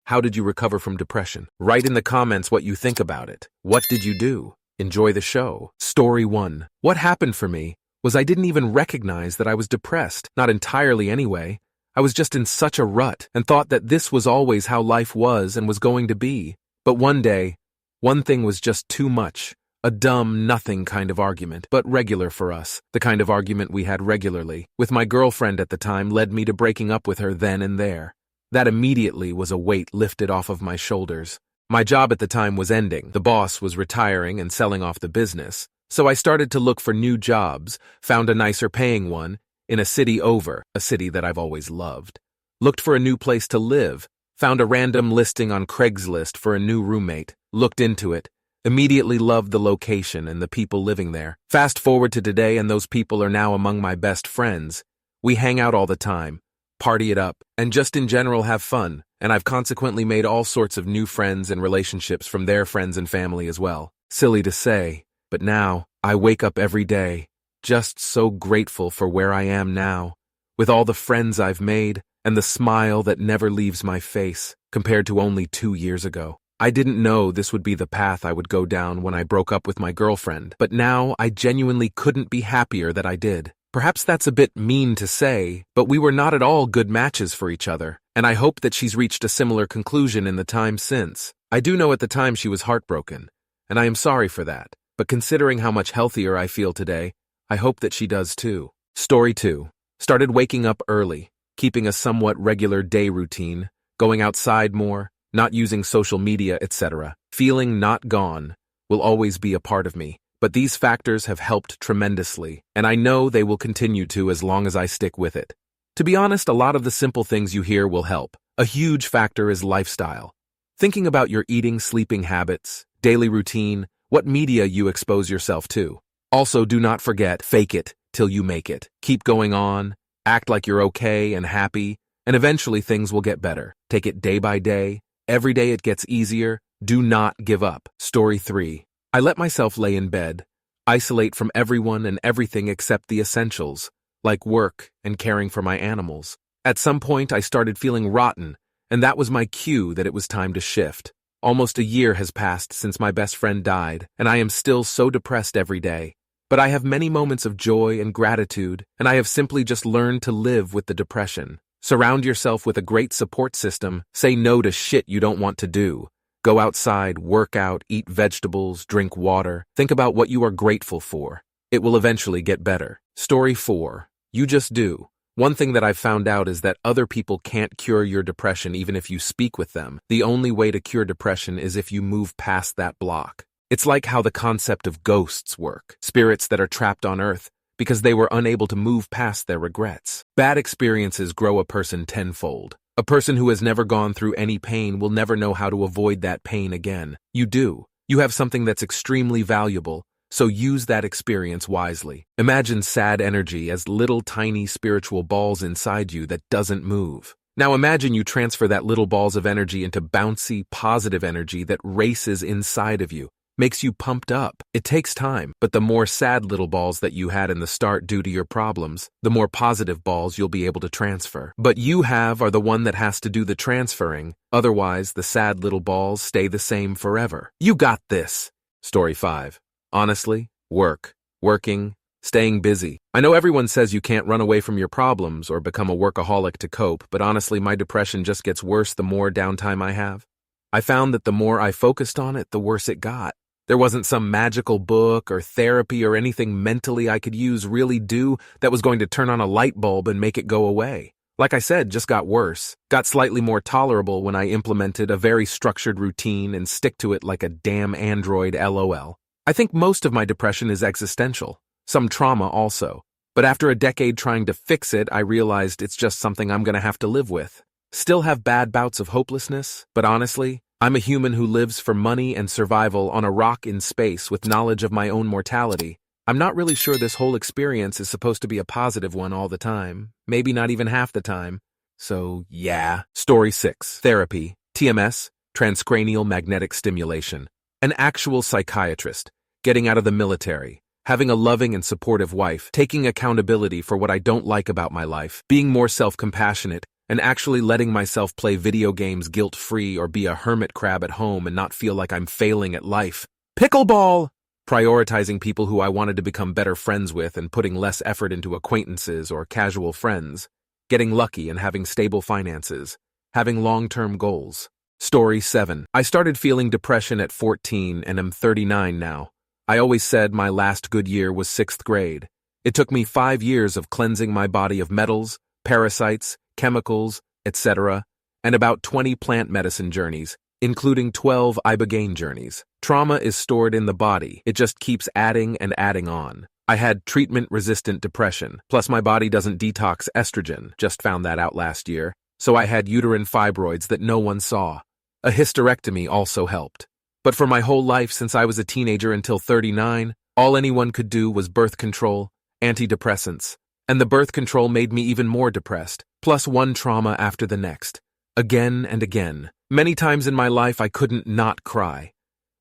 How did you recover from depression? Write in the comments what you think about it. What did you do? Enjoy the show. Story 1. What happened for me was I didn't even recognize that I was depressed, not entirely anyway. I was just in such a rut and thought that this was always how life was and was going to be. But one day, one thing was just too much. A dumb, nothing kind of argument, but regular for us. The kind of argument we had regularly, with my girlfriend at the time, led me to breaking up with her then and there. That immediately was a weight lifted off of my shoulders. My job at the time was ending. The boss was retiring and selling off the business. So I started to look for new jobs, found a nicer paying one, in a city over, a city that I've always loved. Looked for a new place to live, found a random listing on Craigslist for a new roommate, looked into it, immediately loved the location and the people living there. Fast forward to today and those people are now among my best friends. We hang out all the time, party it up, and just in general have fun, and I've consequently made all sorts of new friends and relationships from their friends and family as well. Silly to say, but now I wake up every day just so grateful for where I am now, with all the friends I've made and the smile that never leaves my face compared to only 2 years ago. I didn't know this would be the path I would go down when I broke up with my girlfriend, but now I genuinely couldn't be happier that I did. Perhaps that's a bit mean to say, but we were not at all good matches for each other, and I hope that she's reached a similar conclusion in the time since. I do know at the time she was heartbroken, and I am sorry for that, but considering how much healthier I feel today, I hope that she does too. Story 2. Started waking up early, keeping a somewhat regular day routine, going outside more, not using social media, etc. Feeling not gone will always be a part of me, but these factors have helped tremendously, and I know they will continue to as long as I stick with it. To be honest, a lot of the simple things you hear will help. A huge factor is lifestyle. Thinking about your eating, sleeping habits, daily routine, what media you expose yourself to. Also, do not forget, fake it till you make it. Keep going on, act like you're okay and happy, and eventually things will get better. Take it day by day. Every day it gets easier. Do not give up. Story 3. I let myself lay in bed, isolate from everyone and everything except the essentials, like work and caring for my animals. At some point, I started feeling rotten, and that was my cue that it was time to shift. Almost a year has passed since my best friend died, and I am still so depressed every day. But I have many moments of joy and gratitude, and I have simply just learned to live with the depression. Surround yourself with a great support system. Say no to shit you don't want to do. Go outside, work out, eat vegetables, drink water. Think about what you are grateful for. It will eventually get better. Story 4. You just do. One thing that I've found out is that other people can't cure your depression even if you speak with them. The only way to cure depression is if you move past that block. It's like how the concept of ghosts work, spirits that are trapped on Earth because they were unable to move past their regrets. Bad experiences grow a person tenfold. A person who has never gone through any pain will never know how to avoid that pain again. You do. You have something that's extremely valuable, so use that experience wisely. Imagine sad energy as little tiny spiritual balls inside you that doesn't move. Now imagine you transfer that little balls of energy into bouncy, positive energy that races inside of you. Makes you pumped up. It takes time, but the more sad little balls that you had in the start due to your problems, the more positive balls you'll be able to transfer. But you are the one that has to do the transferring, otherwise the sad little balls stay the same forever. You got this. Story 5. Honestly, working, staying busy. I know everyone says you can't run away from your problems or become a workaholic to cope, but honestly my depression just gets worse the more downtime I have. I found that the more I focused on it, the worse it got. There wasn't some magical book or therapy or anything mentally I could use really do that was going to turn on a light bulb and make it go away. Like I said, just got worse. Got slightly more tolerable when I implemented a very structured routine and stick to it like a damn android, LOL. I think most of my depression is existential. Some trauma also. But after a decade trying to fix it, I realized it's just something I'm gonna have to live with. Still have bad bouts of hopelessness, but honestly, I'm a human who lives for money and survival on a rock in space with knowledge of my own mortality. I'm not really sure this whole experience is supposed to be a positive one all the time, maybe not even half the time. So, yeah. Story 6. Therapy, TMS, transcranial magnetic stimulation. An actual psychiatrist, getting out of the military, having a loving and supportive wife, taking accountability for what I don't like about my life, being more self-compassionate, and actually letting myself play video games guilt-free or be a hermit crab at home and not feel like I'm failing at life. Pickleball! Prioritizing people who I wanted to become better friends with and putting less effort into acquaintances or casual friends. Getting lucky and having stable finances. Having long-term goals. Story 7. I started feeling depression at 14 and am 39 now. I always said my last good year was 6th grade. It took me 5 years of cleansing my body of metals, parasites, chemicals, etc., and about 20 plant medicine journeys, including 12 ibogaine journeys. Trauma is stored in the body. It just keeps adding and adding on. I had treatment-resistant depression, plus my body doesn't detox estrogen, just found that out last year, so I had uterine fibroids that no one saw. A hysterectomy also helped. But for my whole life since I was a teenager until 39, all anyone could do was birth control, antidepressants, and the birth control made me even more depressed, plus one trauma after the next. Again and again. Many times in my life I couldn't not cry.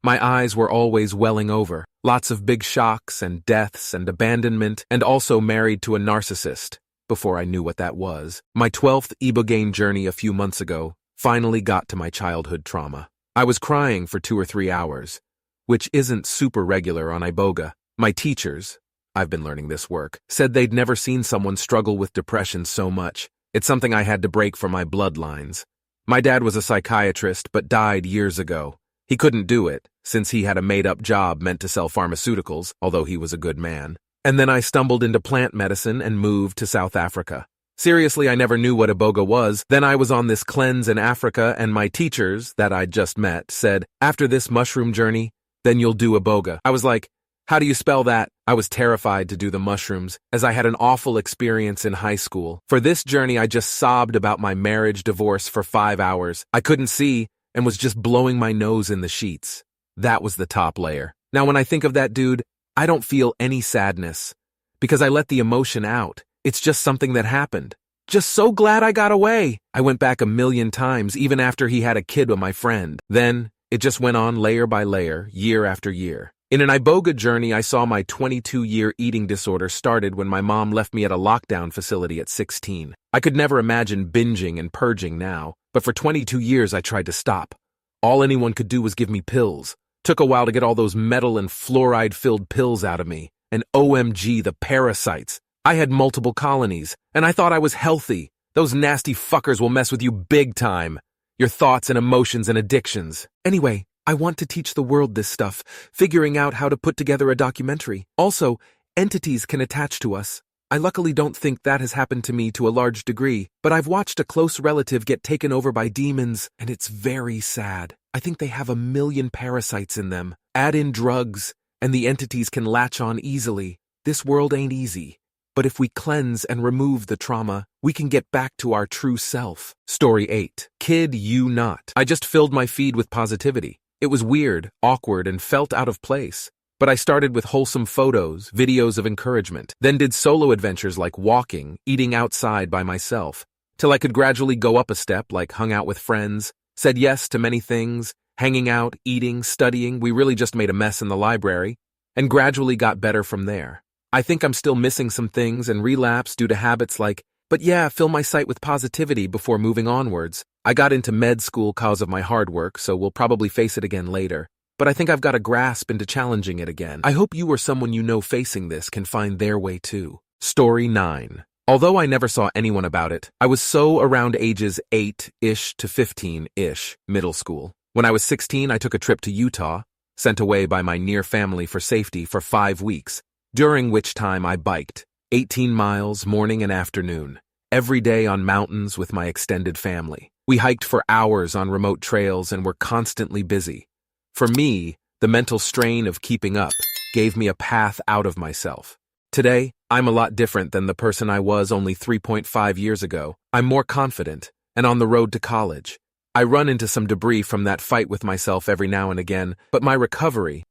My eyes were always welling over, lots of big shocks and deaths and abandonment, and also married to a narcissist, before I knew what that was. My 12th ibogaine journey a few months ago finally got to my childhood trauma. I was crying for 2 or 3 hours, which isn't super regular on iboga. My teachers, I've been learning this work, said they'd never seen someone struggle with depression so much. It's something I had to break for my bloodlines. My dad was a psychiatrist but died years ago. He couldn't do it, since he had a made-up job meant to sell pharmaceuticals, although he was a good man. And then I stumbled into plant medicine and moved to South Africa. Seriously, I never knew what iboga was. Then I was on this cleanse in Africa, and my teachers, that I'd just met, said, after this mushroom journey, then you'll do iboga. I was like, how do you spell that? I was terrified to do the mushrooms, as I had an awful experience in high school. For this journey, I just sobbed about my marriage divorce for 5 hours. I couldn't see, and was just blowing my nose in the sheets. That was the top layer. Now when I think of that dude, I don't feel any sadness, because I let the emotion out. It's just something that happened. Just so glad I got away. I went back 1,000,000 times, even after he had a kid with my friend. Then, it just went on layer by layer, year after year. In an iboga journey, I saw my 22-year eating disorder started when my mom left me at a lockdown facility at 16. I could never imagine binging and purging now, but for 22 years I tried to stop. All anyone could do was give me pills. Took a while to get all those metal and fluoride-filled pills out of me. And OMG, the parasites. I had multiple colonies, and I thought I was healthy. Those nasty fuckers will mess with you big time. Your thoughts and emotions and addictions. Anyway, I want to teach the world this stuff, figuring out how to put together a documentary. Also, entities can attach to us. I luckily don't think that has happened to me to a large degree, but I've watched a close relative get taken over by demons, and it's very sad. I think they have 1,000,000 parasites in them. Add in drugs, and the entities can latch on easily. This world ain't easy. But if we cleanse and remove the trauma, we can get back to our true self. Story 8. Kid you not. I just filled my feed with positivity. It was weird, awkward, and felt out of place. But I started with wholesome photos, videos of encouragement, then did solo adventures like walking, eating outside by myself, till I could gradually go up a step, like hung out with friends, said yes to many things, hanging out, eating, studying. We really just made a mess in the library, and gradually got better from there. I think I'm still missing some things and relapse due to habits like, but yeah, fill my site with positivity before moving onwards. I got into med school cause of my hard work, so we'll probably face it again later. But I think I've got a grasp into challenging it again. I hope you or someone you know facing this can find their way too. Story 9. Although I never saw anyone about it, I was so around ages 8-ish to 15-ish, middle school. When I was 16, I took a trip to Utah, sent away by my near family for safety for 5 weeks, during which time I biked 18 miles morning and afternoon, every day on mountains with my extended family. We hiked for hours on remote trails and were constantly busy. For me, the mental strain of keeping up gave me a path out of myself. Today, I'm a lot different than the person I was only 3.5 years ago. I'm more confident and on the road to college. I run into some debris from that fight with myself every now and again, but my recovery,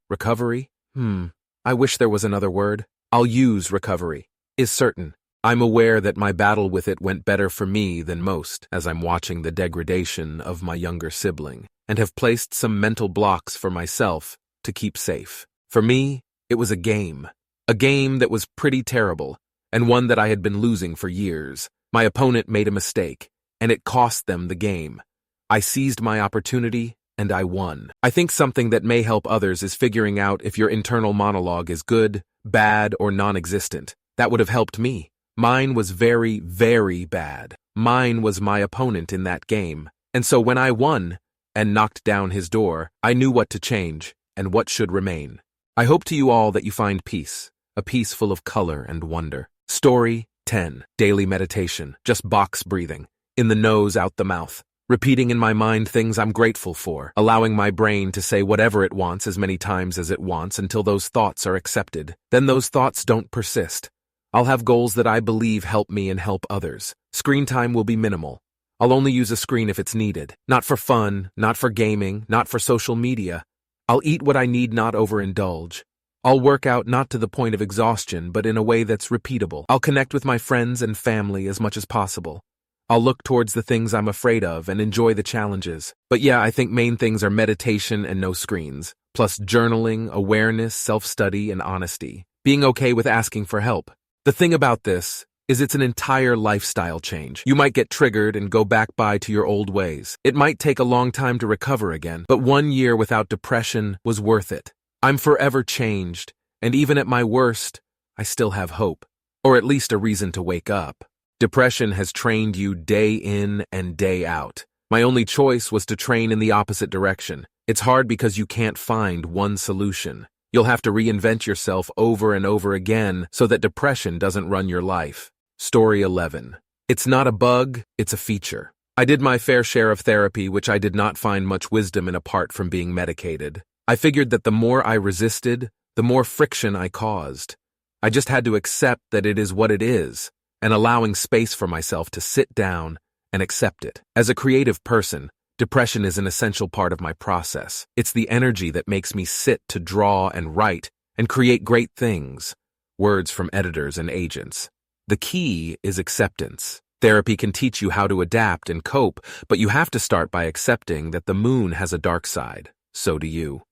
I wish there was another word. I'll use recovery, is certain. I'm aware that my battle with it went better for me than most, as I'm watching the degradation of my younger sibling, and have placed some mental blocks for myself to keep safe. For me, it was a game that was pretty terrible, and one that I had been losing for years. My opponent made a mistake. and it cost them the game. I seized my opportunity, and I won. I think something that may help others is figuring out if your internal monologue is good, bad, or non-existent. That would have helped me. Mine was very, very bad. Mine was my opponent in that game. And so when I won and knocked down his door, I knew what to change and what should remain. I hope to you all that you find peace, a peace full of color and wonder. Story 10. Daily meditation, just box breathing, in the nose, out the mouth. Repeating in my mind things I'm grateful for, allowing my brain to say whatever it wants as many times as it wants until those thoughts are accepted. Then those thoughts don't persist. I'll have goals that I believe help me and help others. Screen time will be minimal. I'll only use a screen if it's needed. Not for fun, not for gaming, not for social media. I'll eat what I need, not overindulge. I'll work out not to the point of exhaustion, but in a way that's repeatable. I'll connect with my friends and family as much as possible. I'll look towards the things I'm afraid of and enjoy the challenges. But yeah, I think main things are meditation and no screens, plus journaling, awareness, self-study, and honesty. Being okay with asking for help. The thing about this is it's an entire lifestyle change. You might get triggered and go back to your old ways. It might take a long time to recover again, but 1 year without depression was worth it. I'm forever changed, and even at my worst, I still have hope, or at least a reason to wake up. Depression has trained you day in and day out. My only choice was to train in the opposite direction. It's hard because you can't find one solution. You'll have to reinvent yourself over and over again so that depression doesn't run your life. Story 11. It's not a bug, it's a feature. I did my fair share of therapy, which I did not find much wisdom in apart from being medicated. I figured that the more I resisted, the more friction I caused. I just had to accept that it is what it is, and allowing space for myself to sit down and accept it. As a creative person, depression is an essential part of my process. It's the energy that makes me sit to draw and write and create great things. Words from editors and agents. The key is acceptance. Therapy can teach you how to adapt and cope, but you have to start by accepting that the moon has a dark side. So do you.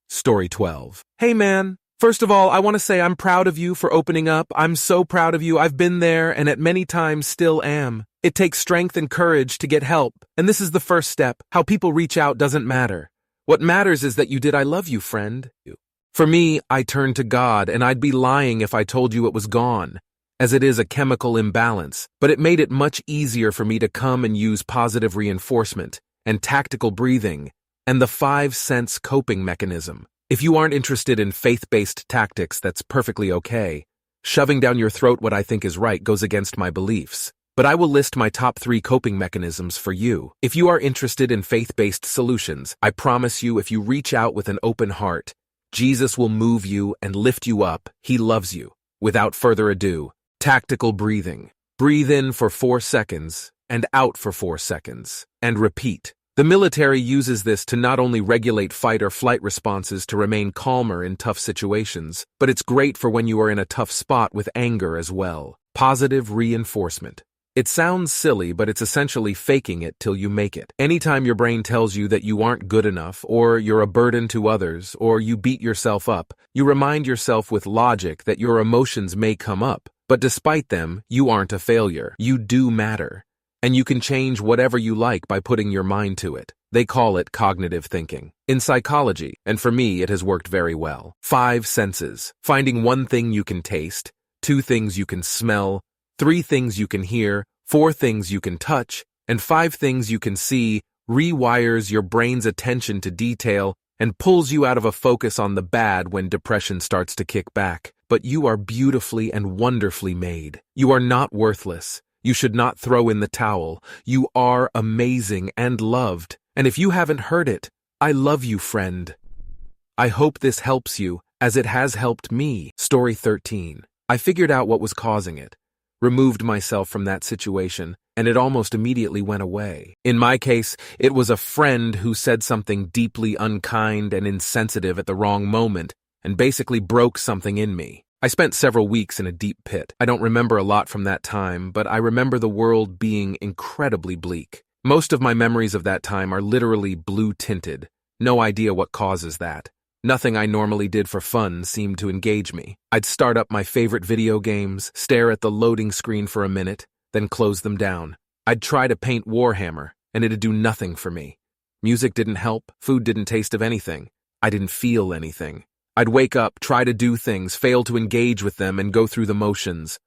Story 12. Hey man. First of all, I want to say I'm proud of you for opening up. I'm so proud of you. I've been there and at many times still am. It takes strength and courage to get help. And this is the first step. How people reach out doesn't matter. What matters is that you did. I love you, friend. For me, I turned to God, and I'd be lying if I told you it was gone, as it is a chemical imbalance. But it made it much easier for me to come and use positive reinforcement and tactical breathing and the 5 sense coping mechanism. If you aren't interested in faith-based tactics, that's perfectly okay. Shoving down your throat what I think is right goes against my beliefs. But I will list my top 3 coping mechanisms for you. If you are interested in faith-based solutions, I promise you if you reach out with an open heart, Jesus will move you and lift you up. He loves you. Without further ado, tactical breathing. Breathe in for 4 seconds and out for 4 seconds. And repeat. The military uses this to not only regulate fight or flight responses to remain calmer in tough situations, but it's great for when you are in a tough spot with anger as well. Positive reinforcement. It sounds silly, but it's essentially faking it till you make it. Anytime your brain tells you that you aren't good enough, or you're a burden to others, or you beat yourself up, you remind yourself with logic that your emotions may come up, but despite them, you aren't a failure. You do matter. And you can change whatever you like by putting your mind to it. They call it cognitive thinking. In psychology, and for me it has worked very well. 5 senses. Finding 1 thing you can taste, 2 things you can smell, 3 things you can hear, 4 things you can touch, and 5 things you can see rewires your brain's attention to detail and pulls you out of a focus on the bad when depression starts to kick back. But you are beautifully and wonderfully made. You are not worthless. You should not throw in the towel. You are amazing and loved. And if you haven't heard it, I love you, friend. I hope this helps you, as it has helped me. Story 13. I figured out what was causing it, removed myself from that situation, and it almost immediately went away. In my case, it was a friend who said something deeply unkind and insensitive at the wrong moment, and basically broke something in me. I spent several weeks in a deep pit. I don't remember a lot from that time, but I remember the world being incredibly bleak. Most of my memories of that time are literally blue-tinted. No idea what causes that. Nothing I normally did for fun seemed to engage me. I'd start up my favorite video games, stare at the loading screen for a minute, then close them down. I'd try to paint Warhammer, and it'd do nothing for me. Music didn't help, food didn't taste of anything. I didn't feel anything. I'd wake up, try to do things, fail to engage with them, and go through the motions.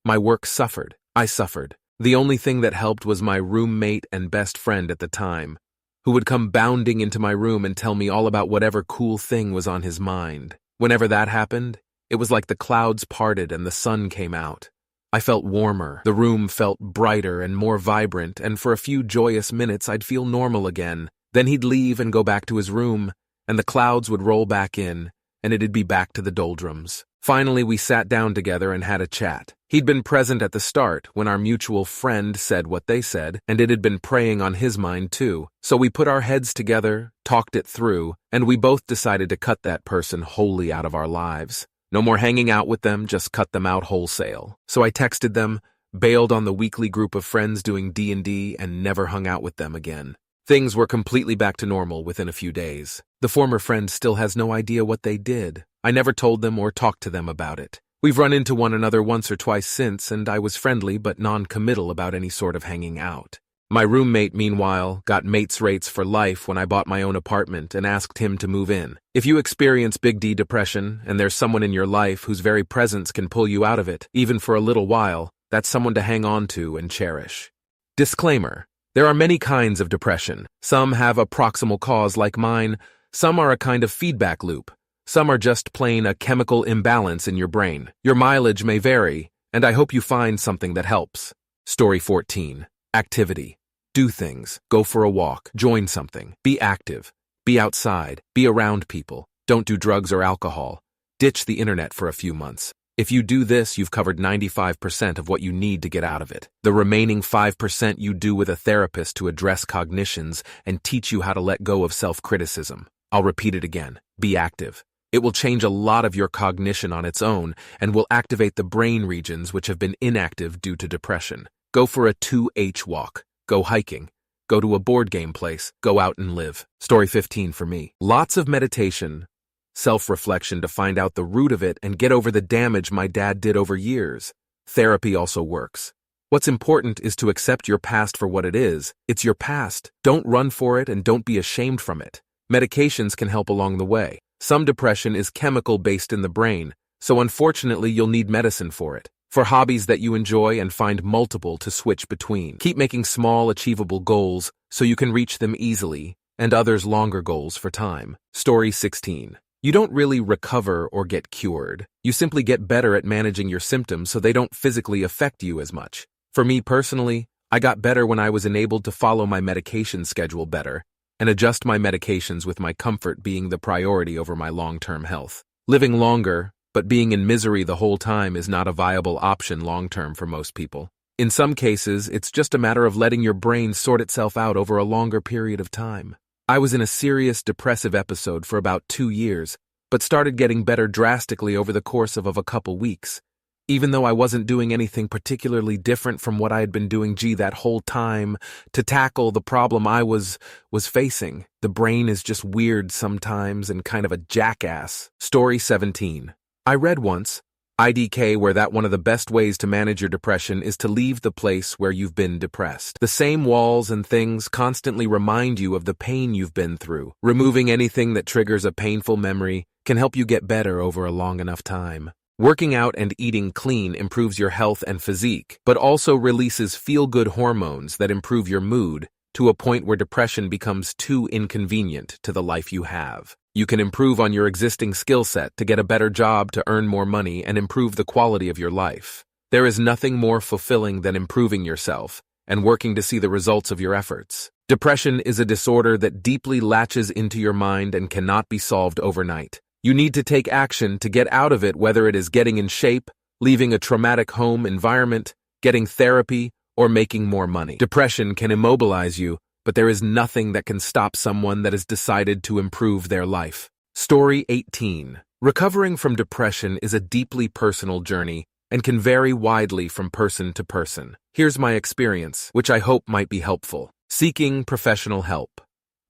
My work suffered. I suffered. The only thing that helped was my roommate and best friend at the time, who would come bounding into my room and tell me all about whatever cool thing was on his mind. Whenever that happened, it was like the clouds parted and the sun came out. I felt warmer, the room felt brighter and more vibrant, and for a few joyous minutes I'd feel normal again. Then he'd leave and go back to his room, and the clouds would roll back in, and it'd be back to the doldrums. Finally, we sat down together and had a chat. He'd been present at the start when our mutual friend said what they said, and it had been preying on his mind too. So we put our heads together, talked it through, and we both decided to cut that person wholly out of our lives. No more hanging out with them, just cut them out wholesale. So I texted them, bailed on the weekly group of friends doing D&D, and never hung out with them again. Things were completely back to normal within a few days. The former friend still has no idea what they did. I never told them or talked to them about it. We've run into one another once or twice since, and I was friendly but non-committal about any sort of hanging out. My roommate, meanwhile, got mates rates for life when I bought my own apartment and asked him to move in. If you experience Big D depression and there's someone in your life whose very presence can pull you out of it, even for a little while, that's someone to hang on to and cherish. Disclaimer: there are many kinds of depression. Some have a proximal cause like mine, some are a kind of feedback loop, some are just plain a chemical imbalance in your brain. Your mileage may vary, and I hope you find something that helps. Story 14. Activity. Do things. Go for a walk. Join something. Be active. Be outside. Be around people. Don't do drugs or alcohol. Ditch the internet for a few months. If you do this, you've covered 95% of what you need to get out of it. The remaining 5% you do with a therapist to address cognitions and teach you how to let go of self-criticism. I'll repeat it again. Be active. It will change a lot of your cognition on its own and will activate the brain regions which have been inactive due to depression. Go for a 2H walk. Go hiking. Go to a board game place. Go out and live. Story 15 for me. Lots of meditation, self-reflection to find out the root of it and get over the damage my dad did over years. Therapy also works. What's important is to accept your past for what it is. It's your past. Don't run for it and don't be ashamed from it. Medications can help along the way. Some depression is chemical-based in the brain, so unfortunately you'll need medicine for it. For hobbies that you enjoy and find multiple to switch between. Keep making small, achievable goals so you can reach them easily, and others longer goals for time. Story 16. You don't really recover or get cured. You simply get better at managing your symptoms so they don't physically affect you as much. For me personally, I got better when I was enabled to follow my medication schedule better and adjust my medications with my comfort being the priority over my long-term health. Living longer, but being in misery the whole time is not a viable option long-term for most people. In some cases, it's just a matter of letting your brain sort itself out over a longer period of time. I was in a serious depressive episode for about 2 years, but started getting better drastically over the course of a couple weeks. Even though I wasn't doing anything particularly different from what I had been doing that whole time to tackle the problem I was facing. The brain is just weird sometimes and kind of a jackass. Story 17. I read once, IDK, where that one of the best ways to manage your depression is to leave the place where you've been depressed. The same walls and things constantly remind you of the pain you've been through. Removing anything that triggers a painful memory can help you get better over a long enough time. Working out and eating clean improves your health and physique, but also releases feel-good hormones that improve your mood to a point where depression becomes too inconvenient to the life you have. You can improve on your existing skill set to get a better job, to earn more money, and improve the quality of your life. There is nothing more fulfilling than improving yourself and working to see the results of your efforts. Depression is a disorder that deeply latches into your mind and cannot be solved overnight. You need to take action to get out of it, whether it is getting in shape, leaving a traumatic home environment, getting therapy, or making more money. Depression can immobilize you, but there is nothing that can stop someone that has decided to improve their life. Story 18. Recovering from depression is a deeply personal journey and can vary widely from person to person. Here's my experience, which I hope might be helpful. Seeking professional help.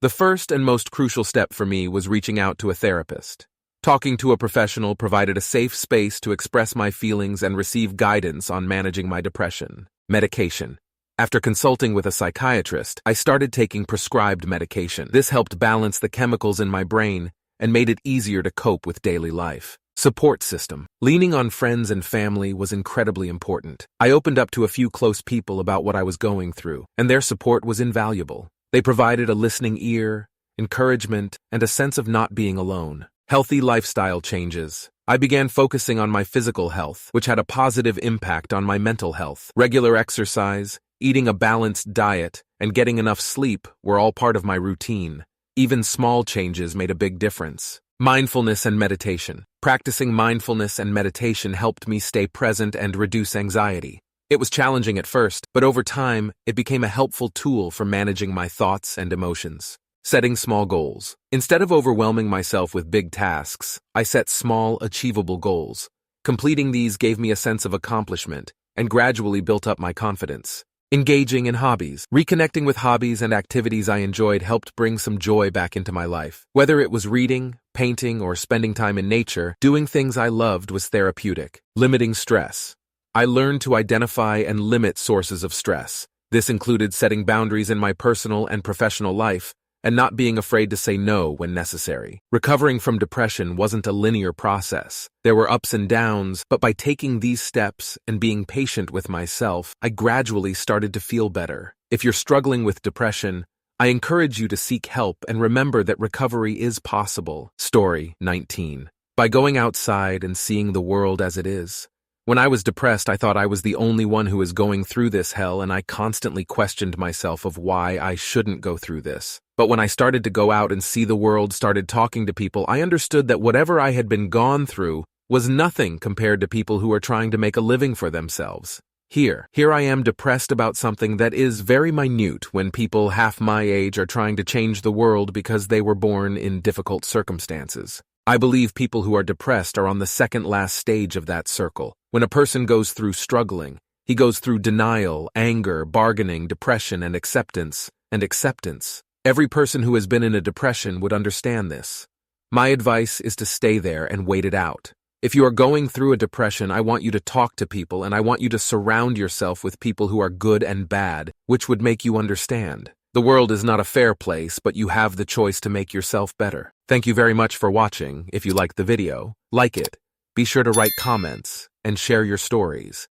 The first and most crucial step for me was reaching out to a therapist. Talking to a professional provided a safe space to express my feelings and receive guidance on managing my depression. Medication. After consulting with a psychiatrist, I started taking prescribed medication. This helped balance the chemicals in my brain and made it easier to cope with daily life. Support system. Leaning on friends and family was incredibly important. I opened up to a few close people about what I was going through, and their support was invaluable. They provided a listening ear, encouragement, and a sense of not being alone. Healthy lifestyle changes. I began focusing on my physical health, which had a positive impact on my mental health. Regular exercise, eating a balanced diet, and getting enough sleep were all part of my routine. Even small changes made a big difference. Mindfulness and meditation. Practicing mindfulness and meditation helped me stay present and reduce anxiety. It was challenging at first, but over time, it became a helpful tool for managing my thoughts and emotions. Setting small goals. Instead of overwhelming myself with big tasks, I set small, achievable goals. Completing these gave me a sense of accomplishment and gradually built up my confidence. Engaging in hobbies. Reconnecting with hobbies and activities I enjoyed helped bring some joy back into my life. Whether it was reading, painting, or spending time in nature, doing things I loved was therapeutic. Limiting stress. I learned to identify and limit sources of stress. This included setting boundaries in my personal and professional life, and not being afraid to say no when necessary. Recovering from depression wasn't a linear process. There were ups and downs, but by taking these steps and being patient with myself, I gradually started to feel better. If you're struggling with depression, I encourage you to seek help and remember that recovery is possible. Story 19. By going outside and seeing the world as it is. When I was depressed, I thought I was the only one who was going through this hell, and I constantly questioned myself of why I shouldn't go through this. But when I started to go out and see the world, started talking to people, I understood that whatever I had been gone through was nothing compared to people who are trying to make a living for themselves. Here I am depressed about something that is very minute when people half my age are trying to change the world because they were born in difficult circumstances. I believe people who are depressed are on the second last stage of that circle. When a person goes through struggling, he goes through denial, anger, bargaining, depression, and acceptance. Every person who has been in a depression would understand this. My advice is to stay there and wait it out. If you are going through a depression, I want you to talk to people, and I want you to surround yourself with people who are good and bad, which would make you understand. The world is not a fair place, but you have the choice to make yourself better. Thank you very much for watching. If you liked the video, like it. Be sure to write comments and share your stories.